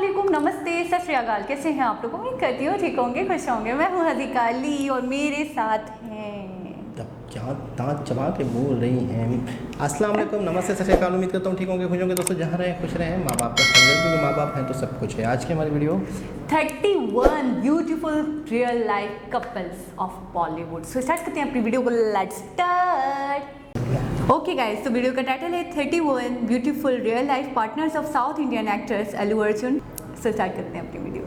अस्सलामुअलैकुम, नमस्ते, सत श्री अकाल। कैसे हैं आप लोग? उम्मीद करती हूँ ठीक होंगे, खुश होंगे। मैं हूँ हदीका अली और मेरे साथ हैं क्या दांत चबा के बोल रही हैं। अस्सलाम वालेकुम, नमस्ते, सत श्री अकाल। उम्मीद करता हूँ ठीक होंगे, खुश होंगे। दोस्तों जहाँ रहें खुश रहें, माँ बाप का संग, क्योंकि माँ बाप हैं तो सब कुछ है। आज की हमारी video 31 beautiful real life couples of Bollywood. So start करते हैं अपनी वीडियो को। Let's start. ओके गाइस, तो वीडियो का टाइटल है 31 beautiful real life partners of south Indian actors Allu Arjun. So start करते हैं अपनी वीडियो।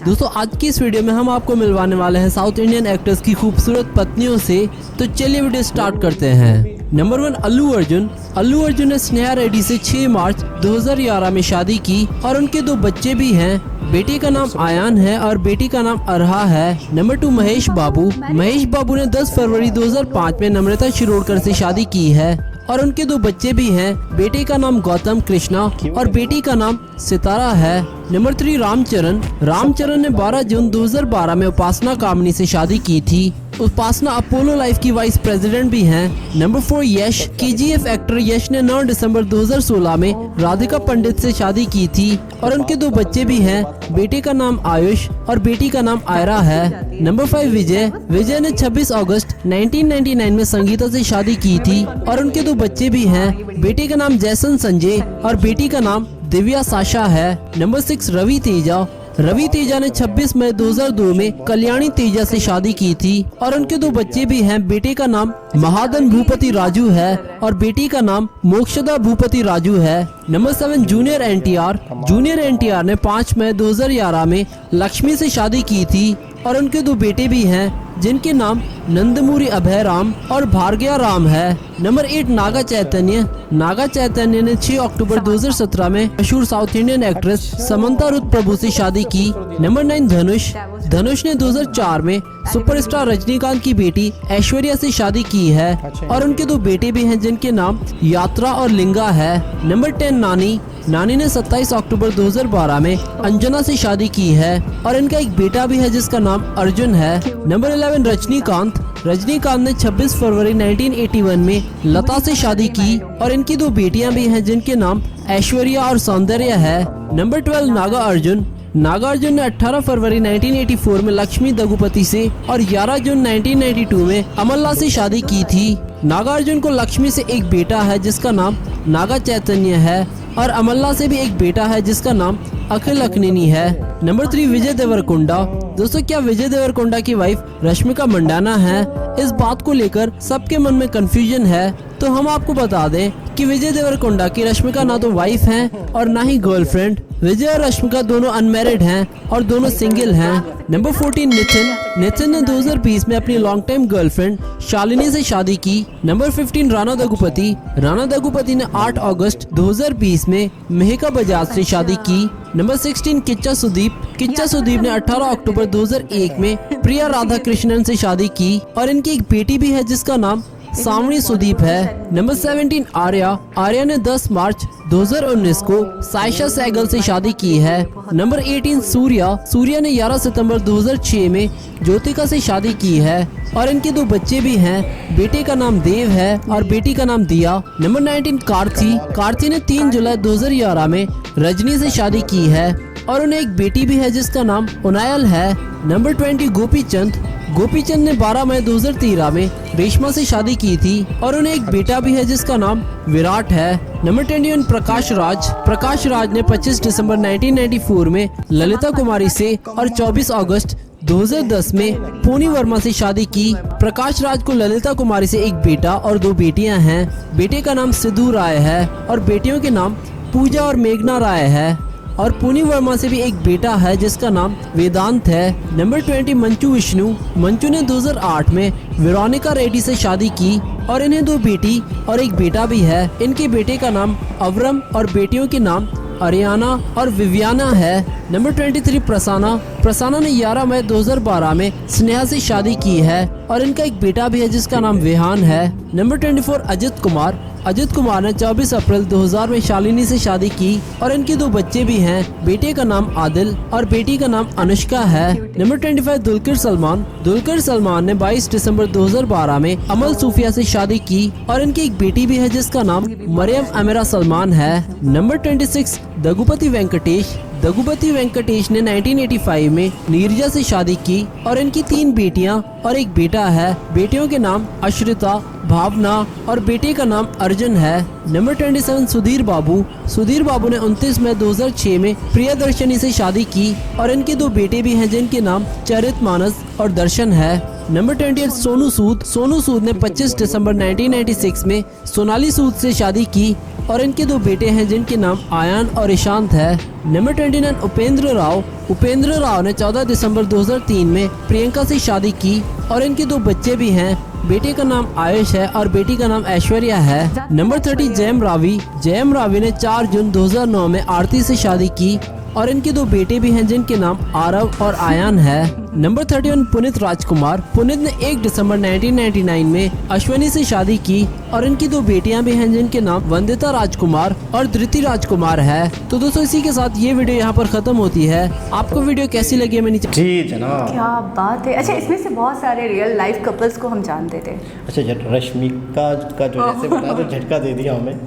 दोस्तों आज की इस वीडियो में हम आपको मिलवाने वाले हैं साउथ इंडियन एक्टर्स की खूबसूरत पत्नियों से। तो चलिए वीडियो स्टार्ट करते हैं। नंबर 1 अल्लू अर्जुन। अल्लू अर्जुन ने स्नेहा रेड्डी से 6 मार्च 2011 में शादी की और उनके 2 बच्चे भी हैं। बेटी का नाम आयान है और बेटी का नाम अरहा है। नंबर 2 महेश बाबू। महेश बाबू ने 10 फरवरी 2005 में नम्रता शिरोडकर से शादी की है और उनके 2 बच्चे भी हैं। बेटे का नाम गौतम कृष्णा और बेटी का नाम सितारा है। नंबर 3 रामचरण। रामचरण ने 12 जून 2012 में उपासना कामनी से शादी की थी। उपासना अपोलो लाइफ की वाइस प्रेसिडेंट भी हैं। नंबर 4 यश। केजीएफ एक्टर यश ने 9 दिसंबर 2016 में राधिका पंडित से शादी की थी और उनके 2 बच्चे भी हैं। बेटे का नाम आयुष और बेटी का नाम आयरा है। नंबर 5 विजय। विजय ने 26 अगस्त 1999 में संगीता से शादी की थी और उनके 2 बच्चे भी हैं। बेटे का नाम जैसन संजय और बेटी का नाम दिव्या साशा है। नंबर 6 रवि तेजा। रवि तेजा ने 26 मई 2002 में कल्याणी तेजा से शादी की थी और उनके 2 बच्चे भी हैं। बेटे का नाम महादन भूपति राजू है और बेटी का नाम मोक्षदा भूपति राजू है। Number 7 junior NTR. Junior NTR ने 5 मई 2011 में लक्ष्मी से शादी की थी और उनके 2 बेटे भी हैं जिनके नाम नंदमुरी अभय राम और भार्गया राम है। नंबर 8 नागा चैतन्य। नागा चैतन्य ने 6 अक्टूबर 2017 में मशहूर South Indian actress Samantha Ruth Prabhu से शादी की। नंबर 9 धनुष। धनुष ने 2004 में सुपरस्टार रजनीकांत की बेटी ऐश्वर्या से शादी की है और उनके 2 बेटे भी हैं जिनके नाम यात्रा और लिंगा है। नंबर 10 नानी। नानी ने 27 अक्टूबर 2012 में अंजना से शादी की है और इनका एक बेटा भी है जिसका नाम अर्जुन है। नंबर 11 रजनीकांत। रजनीकांत ने 26 फरवरी 1981 में लता से शादी की और इनकी 2 बेटियां भी हैं जिनके नाम ऐश्वर्या और सौंदर्य है। नंबर 12 नागा अर्जुन। नागा अर्जुन ने 18 फरवरी 1984 में लक्ष्मी दगुपति से और 11 जून 1992 में अमल्ला से शादी की थी। नागा अर्जुन को लक्ष्मी से एक बेटा है जिसका नाम नागा चैतन्य है और अमल्ला से भी एक बेटा है जिसका नाम अखिल अखनीनी है। नंबर 3 विजय देवरकोंडा। दोस्तों क्या विजय देवरकोंडा की वाइफ रश्मिका मंडाना है? इस बात को लेकर सबके मन में कंफ्यूजन है, तो हम आपको बता दें कि विजय देवरकोंडा की रश्मिका ना तो वाइफ हैं और ना ही गर्लफ्रेंड। विजय और रश्मिका दोनों अनमैरिड हैं और दोनों सिंगल हैं। नंबर 14 नितिन। नितिन ने 2020 में अपनी लॉन्ग टाइम गर्लफ्रेंड शालिनी से शादी की। नंबर 15 राणा दगुपति। राणा दगुपति ने 8 अगस्त 2020 में मेहका बजाज से शादी की। नंबर 16 किच्चा सुदीप। किच्चा सुदीप ने 18 अक्टूबर 2001 में प्रिया राधा कृष्णन से शादी की और इनकी एक बेटी भी है जिसका नाम सावनी सुदीप है। नंबर 17 आर्या। आर्या ने 10 मार्च 2019 को सायशा सहगल से शादी की है। नंबर 18 सूर्या। सूर्या ने 11 सितंबर 2006 में ज्योतिका से शादी की है और इनके 2 बच्चे भी हैं। बेटे का नाम देव है और बेटी का नाम दिया। नंबर 19 कार्ति। कार्ति ने 3 जुलाई 2011 में रजनी से शादी की है और उन्हें एक बेटी भी है जिसका नाम उनायल है। नंबर 20 गोपीचंद। गोपीचंद ने 12 मई 2013 में रेशमा से शादी की थी और उन्हें एक बेटा भी है जिसका नाम विराट है। नंबर 21 प्रकाश राज। प्रकाश राज ने 25 दिसंबर 1994 में ललिता कुमारी से और 24 अगस्त 2010 में पूनी वर्मा से शादी की। प्रकाश राज को ललिता कुमारी से एक बेटा और 2 बेटियां हैं। बेटे का नाम सिद्धू राय है और बेटियों के नाम पूजा और मेघना राय है और पूनी वर्मा से भी एक बेटा है जिसका नाम वेदांत है। नंबर 20 मंचू विष्णु। मंचू ने 2008 में वेरोनिका रेड्डी से शादी की और इन्हें 2 बेटी और एक बेटा भी है। इनके बेटे का नाम अवरम और बेटियों के नाम अरियाना और विवियाना है। नंबर 23 प्रसाना। प्रसाना ने 11 मई 2012 में स्नेहा से शादी की है और इनका एक बेटा भी है जिसका नाम विहान है। नंबर 24 अजित कुमार। अजित कुमार ने 24 अप्रैल 2000 में शालिनी से शादी की और इनके 2 बच्चे भी हैं। बेटे का नाम आदिल और बेटी का नाम अनुष्का है। नंबर 25 दुलकर सलमान। दुलकर सलमान ने 22 दिसंबर 2012 में अमल सूफिया से शादी की और इनकी एक बेटी भी है जिसका नाम मरियम अमीरा सलमान है। नंबर 26 दगुपति वेंकटेश। दगुपति वेंकटेश ने 1985 में नीरजा से शादी की और इनकी 3 बेटियां और एक बेटा है। बेटियों के नाम अश्रिता, भावना और बेटे का नाम अर्जुन है। नंबर 27 सुधीर बाबू। सुधीर बाबू ने 29 मई 2006 में प्रियदर्शनी से शादी की और इनके 2 बेटे भी हैं जिनके नाम चरित मानस और दर्शन है। नंबर 28 सोनू सूद। सोनू सूद ने 25 दिसंबर 1996 में सोनाली सूद से शादी की और इनके 2 बेटे हैं जिनके नाम आयान और ईशांत है। नंबर 29 उपेंद्र राव। उपेंद्र राव ने 14 दिसंबर 2003 में प्रियंका से शादी की और इनके 2 बच्चे भी हैं। बेटे का नाम आयुष है और बेटी का नाम ऐश्वर्या है। नंबर 30 जयम रावी। जयम रावी ने 4 जून 2009 में आरती से शादी की और इनके 2 बेटे भी हैं जिनके नाम आरव और आयान है। नंबर 31 पुनीत राजकुमार। पुनीत ने 1 दिसंबर 1999 में अश्वनी से शादी की और इनकी 2 बेटियां भी हैं जिनके नाम वंदिता राजकुमार और धृति राजकुमार है। तो दोस्तों इसी के साथ ये वीडियो यहाँ पर खत्म होती है। आपको वीडियो कैसी लगी है? जी जनाब, क्या बात है। अच्छा, इसमें से बहुत सारे रियल लाइफ कपल्स को हम जानते थे। अच्छा रश्मिका का जो जैसे बता तो झटका दे दिया हमें।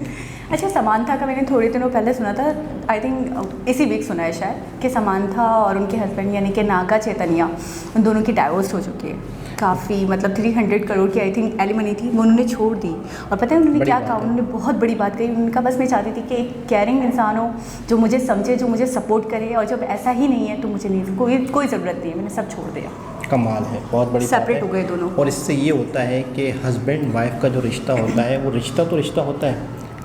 अच्छा, समांथा का मैंने थोड़े दिनों पहले सुना था, आई थिंक इसी वीक सुना है शायद, कि समांथा और उनके हस्बैंड यानी कि नागा चैतन्या, उन दोनों की डाइवोर्स हो चुकी है। काफ़ी मतलब 300 करोड़ की आई थिंक एलिमनी थी, वो उन्होंने छोड़ दी। और पता है उन्होंने क्या कहा? उन्होंने बहुत बड़ी बात कही। उनका बस मैं चाहती थी कि एक केयरिंग इंसान हो जो मुझे समझे, जो मुझे सपोर्ट करे, और जब ऐसा ही नहीं है तो मुझे नहीं, कोई ज़रूरत नहीं है, मैंने सब छोड़ दिया। कमाल है, बहुत बड़ी सेपरेट हो गए दोनों। और इससे ये होता है कि हस्बैंड वाइफ का जो रिश्ता होता है वो रिश्ता तो रिश्ता होता है,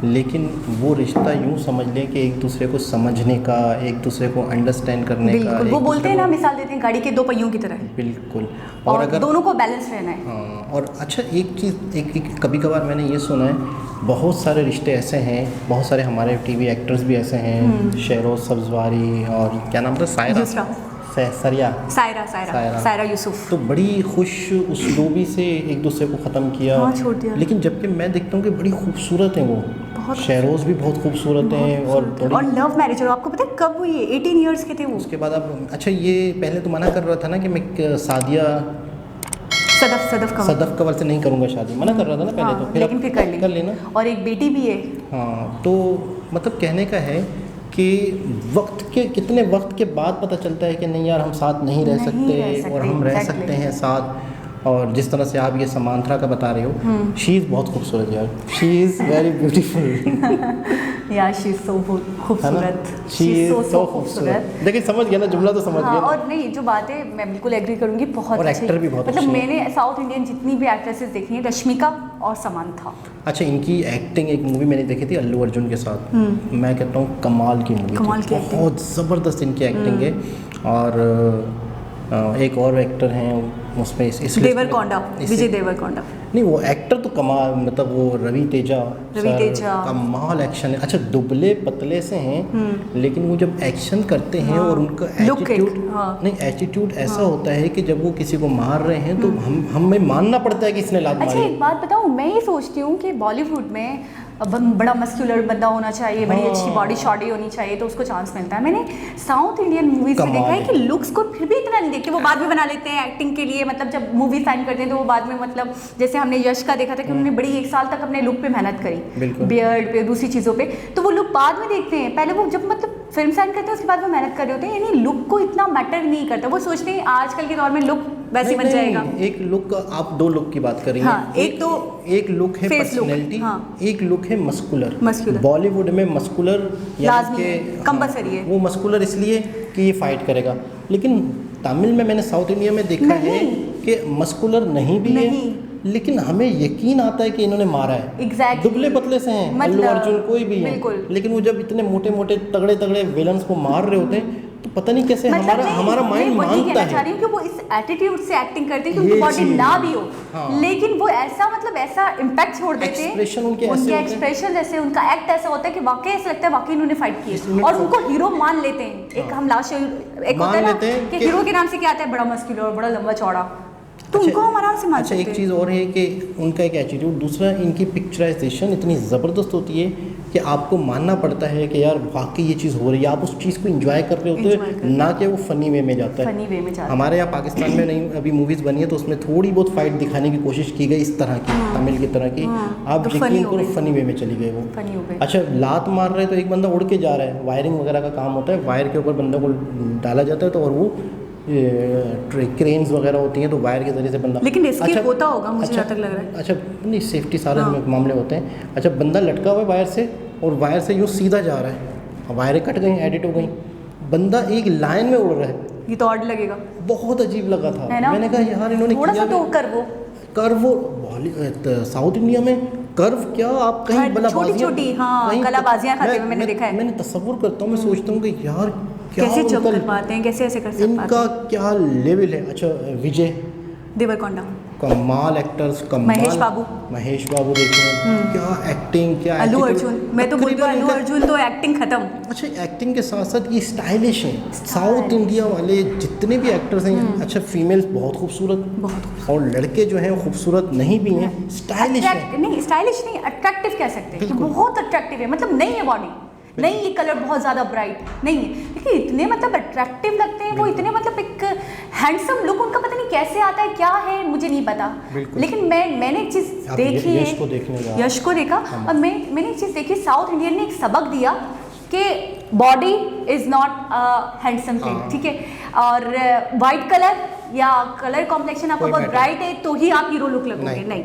लेकिन वो रिश्ता यूँ समझ लें कि एक दूसरे को समझने का, एक दूसरे को अंडरस्टैंड करने का। बिल्कुल, वो बोलते हैं ना, मिसाल देते हैं गाड़ी के 2 पहियों की तरह। बिल्कुल। और अगर दोनों को बैलेंस रहना है। हाँ, और अच्छा एक चीज़ एक कभी कभार मैंने ये सुना है, बहुत सारे रिश्ते ऐसे हैं, बहुत सारे हमारे टीवी एक्टर्स भी ऐसे हैं, शेरोज सब्जवारी और क्या नाम था, सायरा यूसुफ, तो बड़ी खुश उसलूबी से एक दूसरे को ख़त्म किया। हाँ, छोड़ दिया। लेकिन जबकि मैं देखता हूँ कि बड़ी खूबसूरत हैं वो, शेरोज भी बहुत खूबसूरत हैं और लव मैरिज। और आपको पता है कब हुई है? 18 ईयर्स के थे वो। उसके बाद अब अच्छा, ये पहले तो मना कर रहा था ना कि मैं सादिया सदफ कंवल से नहीं करूँगा शादी, मना कर रहा था ना पहले। हाँ, तो फिर कर लेना। और एक बेटी भी है। हाँ, तो मतलब कहने का है कि कितने वक्त के बाद पता चलता है कि नहीं यार, हम साथ नहीं रह सकते और हम रह सकते हैं साथ। और जिस तरह से आप ये समांथा का बता रहे हो, शी इज़ बहुत खूबसूरत यार, शी इज़ वेरी ब्यूटीफुल यार, शी इज़ सो खूबसूरत, शी इज़ सो खूबसूरत। देखिए समझ गया ना, जुमला तो समझ गया। और नहीं, जो बात है मैं बिल्कुल एग्री करूँगी, बहुत और एक्टर भी बहुत मतलब मैंने साउथ इंडियन जितनी भी एक्ट्रेसेस देखी हैं, रश्मिका और समांथा। अच्छा, इनकी एक्टिंग, एक मूवी मैंने देखी थी अल्लू अर्जुन के साथ, मैं कहता हूँ कमाल की मूवी, बहुत ज़बरदस्त इनकी एक्टिंग है। और एक और एक्टर हैं उसमें, विजय देवरकोंडा। नहीं, वो एक्टर तो कमाल, मतलब वो रवि तेजा कमाल एक्शन है। अच्छा, दुबले पतले से हैं, लेकिन वो जब एक्शन करते हैं और उनका एटीट्यूड ऐसा होता है कि जब वो किसी को मार रहे हैं तो हमें मानना पड़ता है कि इसने लात मारी। अच्छा, एक बात बताऊँ, मैं ये सोचती हूँ कि बॉलीवुड में बड़ा मस्कुलर बंदा होना चाहिए, बड़ी अच्छी बॉडी शॉडी होनी चाहिए, तो उसको चांस मिलता है। मैंने साउथ इंडियन मूवीज में देखा है कि लुक्स को फिर भी इतना नहीं देखते, वो बाद में बना लेते हैं एक्टिंग के लिए। मतलब जब मूवी साइन करते हैं तो वो बाद में, मतलब जैसे हमने यश का देखा था कि उन्होंने बड़ी 1 साल तक अपने लुक पे मेहनत करी, बियर्ड पे, दूसरी चीज़ों पे, तो वो लुक बाद में देखते हैं। पहले वो जब मतलब फिल्म साइन करते हैं उसके बाद वो मेहनत कर रहे होते हैं, यानी लुक को इतना मैटर नहीं करता। वो सोचते हैं आजकल के दौर में लुक वैसे बन जाएगा। एक लुक, आप 2 लुक की बात कर रही हैं। हाँ, एक लुक है पर्सनैलिटी, एक लुक है मस्कुलर। बॉलीवुड में मस्कुलर कंपल्सरी है। वो मस्कुलर इसलिए कि ये फाइट करेगा, लेकिन तमिल में मैंने साउथ इंडिया में देखा है कि मस्कुलर नहीं भी है, लेकिन हमें यकीन आता है कि इन्होंने मारा है। दुबले पतले से हैं, अल्लू अर्जुन कोई भी है, लेकिन वो जब इतने मोटे मोटे तगड़े विलन्स को मार रहे होते हैं तो पता नहीं कैसे हमारा माइंड मानता है। चाह रही हूँ कि वो इस एटीट्यूड से एक्टिंग करते हैं कि उनकी बॉडी ना भी हो, लेकिन वो ऐसा मतलब ऐसा इम्पैक्ट छोड़ देते हैं, उनके एक्सप्रेशन जैसे, उनका एक्ट ऐसा होता है कि वाकई ऐसा लगता है वाकई इन्होंने फाइट की, और उनको हीरो मान लेते हैं। एक हम लास्ट एक होता है ना कि हीरो के नाम से क्या आता है, बड़ा मस्कुलर, बड़ा लंबा चौड़ा, तो उनको हम आराम से मान अच्छा, सकते एक हैं। चीज़ और है कि उनका एक एटीट्यूड, दूसरा इनकी पिक्चराइजेशन इतनी ज़बरदस्त होती है कि आपको मानना पड़ता है कि यार वाकई ये चीज़ हो रही है, आप उस चीज़ को एंजॉय कर रहे होते हो, ना कि वो फ़नी वे में जाता है। फनी वे में जाता हमारे यहाँ पाकिस्तान में नहीं अभी मूवीज़ बनी है तो उसमें थोड़ी बहुत फाइट दिखाने की कोशिश की गई इस तरह की, तमिल की तरह की, आप तो यकीन funny हो करो गई। फ़नी वे में चली गई वो। फनी हो गए। अच्छा, लात मार रहे तो एक बंदा उड़ के जा रहा है, वायरिंग वगैरह का काम होता है, वायर के ऊपर बंदे को डाला जाता है तो और वो क्रेन्स वगैरह होती हैं तो वायर के ज़रिए से बंदा, लेकिन escape होता होगा, मुझे जहाँ तक लग रहा है। अच्छा नहीं, सेफ्टी सारे मामले होते हैं। अच्छा, बंदा लटका हुआ है वायर से और वायर से यूँ सीधा जा रहा है, वायरें कट गई, एडिट हो गई, बंदा एक लाइन में उड़ रहा है, ये तो ऑड लगेगा, बहुत अजीब लगा था। है ना? मैंने कहा यार इन्होंने थोड़ा सा किया तो भी- कर्व साउथ इंडिया में कर्व क्या, आप कहीं हाँ, बलाबाजियां, छोटी-छोटी, हाँ, कहीं- कलाबाजियां खाते हुए मैंने देखा है। मैंने तस्वुर करता हूँ, मैं सोचता हूँ कि यार क्या कैसे चुप उनका- कर पाते हैं, कैसे ऐसे कर सकते इनका क्या लेवल है। अच्छा, विजय देवरकोंडा, कमाल एक्टर्स, कमाल महेश बाबू देखिए क्या एक्टिंग, क्या अल्लू attitude। अर्जुन, मैं तो बोलती हूँ तकरीबन अल्लू इनका- अर्जुन तो एक्टिंग खत्म। अच्छा, एक्टिंग के साथ साथ ये स्टाइलिश हैं, साउथ इंडिया वाले जितने भी एक्टर्स हैं। अच्छा, फीमेल्स बहुत खूबसूरत, और लड़के जो हैं खूबसूरत नहीं भी हैं, स्टाइलिश हैं। नहीं, स्टाइलिश नहीं, अट्रैक्टिव कह सकते हैं, बिल्कुल। बहुत अट्रैक्टिव है, मतलब नहीं है बॉडी, नहीं ये कलर बहुत ज़्यादा ब्राइट नहीं है, लेकिन इतने मतलब अट्रैक्टिव लगते हैं वो, इतने मतलब एक हैंडसम लुक उनका पता नहीं कैसे आता है, क्या है मुझे नहीं पता। लेकिन मैंने एक चीज़ आप देखी है, यश को देखने जा- यश को देखा, और मैंने एक चीज़ देखी, साउथ इंडियन ने एक सबक दिया कि body is not handsome thing, ठीक है, और वाइट कलर या कलर कॉम्प्लेक्शन आपका कोई बहुत matter ब्राइट है तो ही आप हीरो लुक लगोगे, नहीं।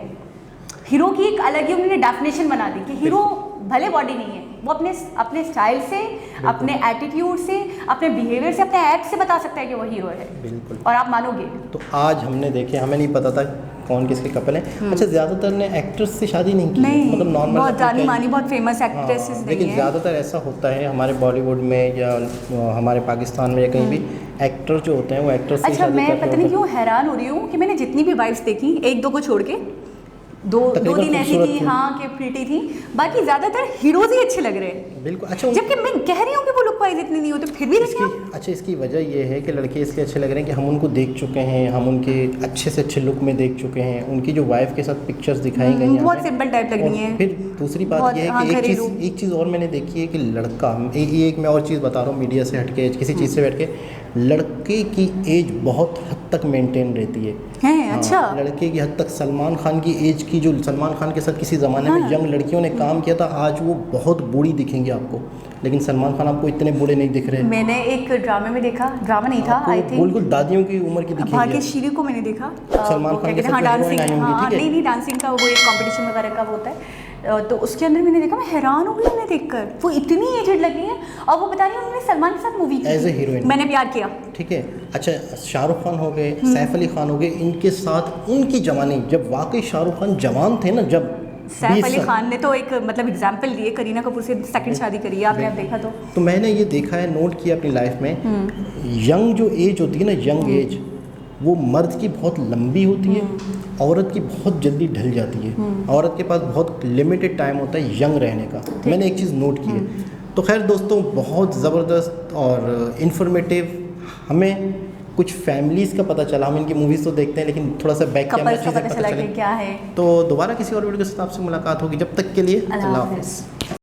हीरो की एक अलग ही उन्होंने डेफिनेशन बना दी कि हीरो भले बॉडी नहीं है, वो अपने स्टाइल से, अपने एटीट्यूड से, अपने बिहेवियर से, अपने एक्ट से बता सकता है कि वो हीरो है। बिल्कुल। और आप मानोगे। तो आज हमने देखे, हमें नहीं पता था कौन किसके कपल हैं। अच्छा, ज़्यादातर ने एक्ट्रेस से शादी नहीं की, नहीं, मतलब नॉर्मल, बहुत जानी मानी, बहुत फेमस एक्ट्रेसेस नहीं लेकिन है। ज़्यादातर ऐसा होता है हमारे बॉलीवुड में या हमारे पाकिस्तान में या कहीं भी, एक्टर जो होते हैं वो एक्ट्रेस से अच्छा, शादी मैं करते पता नहीं होते हैं। क्यों हैरान हो रही हूँ कि मैंने जितनी भी वाइफ्स देखी, एक दो को छोड़ के, दो तकरीबन तीन ऐसी खूबसूरत थी, थी। हाँ, कि प्रीटी थी, बाकी ज़्यादातर हीरोज ही अच्छे लग रहे हैं। बिल्कुल। अच्छा, जबकि मैं कह रही हूँ कि वो लुक वाइज इतनी नहीं होते, फिर भी देखिए आप। अच्छा, इसकी वजह ये है कि लड़के इसलिए अच्छे लग रहे हैं कि हम उनको देख चुके हैं, हम उनके अच्छे से अच्छे लुक में देख चुके हैं, उनकी जो वाइफ के साथ पिक्चर्स दिखाई गई हैं बहुत हमें। सिंपल टाइप लग रही और हैं। फिर दूसरी बात बहुत, ये है हाँ, कि घरेलू। एक चीज़ और मैंने देखी है कि लड़का, एक मैं और चीज़ बता रहा हूँ मीडिया से हटके, किसी चीज़ से हट के, लड़के की एज बहुत हद तक मेंटेन रहती है। हैं, अच्छा। लड़के की हद तक सलमान खान की एज की, जो सलमान खान के साथ किसी ज़माने में यंग लड़कियों ने काम किया था, आज वो बहुत बूढ़ी दिखेंगी आपको, लेकिन सलमान खान आपको इतने बूढ़े नहीं दिख रहे। मैंने एक ड्रामे में देखा, ड्रामा नहीं था, आई थिंक बिल्कुल दादियों की उम्र की दिखेंगी। भाग्यश्री को मैंने देखा, सलमान वो खान क्या के कहते हैं, हाँ, साथ डांसिंग, heroine आई होंगी, हाँ, ठीक है? नहीं डांसिंग का वो एक कंपटीशन वगैरह का वो होता है, तो उसके अंदर मैंने देखा, मैं हैरान हो गई उन्हें देखकर, वो इतनी एजेड लगी है, और वो बता रही है उन्होंने सलमान के साथ मूवी की As a थी, heroine। मैंने प्यार किया। ठीक है। अच्छा, शाहरुख खान हो गए, सैफ अली खान हो गए, इनके साथ उनकी जवानी, जब वाकई शाहरुख खान जवान थे ना, जब सैफ अली खान ने तो एक मतलब एग्जाम्पल दिए, करीना कपूर से सेकंड शादी करी है, आपने देखा तो मैंने ये देखा है, नोट किया अपनी लाइफ में, यंग जो एज होती है ना, यंग एज, वो मर्द की बहुत लंबी होती है, औरत की बहुत जल्दी ढल जाती है। औरत के पास बहुत लिमिटेड टाइम होता है यंग रहने का। मैंने एक चीज़ नोट की है। तो खैर दोस्तों, बहुत ज़बरदस्त और इन्फॉर्मेटिव, हमें कुछ फैमिलीज़ का पता चला, हम इनकी मूवीज़ तो देखते हैं लेकिन थोड़ा सा बैक कैमरा कपल्स का चीज़ें पता पता चला कि चली। क्या है। तो दोबारा किसी और वीडियो के साथ आपसे मुलाकात होगी, जब तक के लिए अल्लाह अल्लाह हाफ़िज़। हाफ़िज़।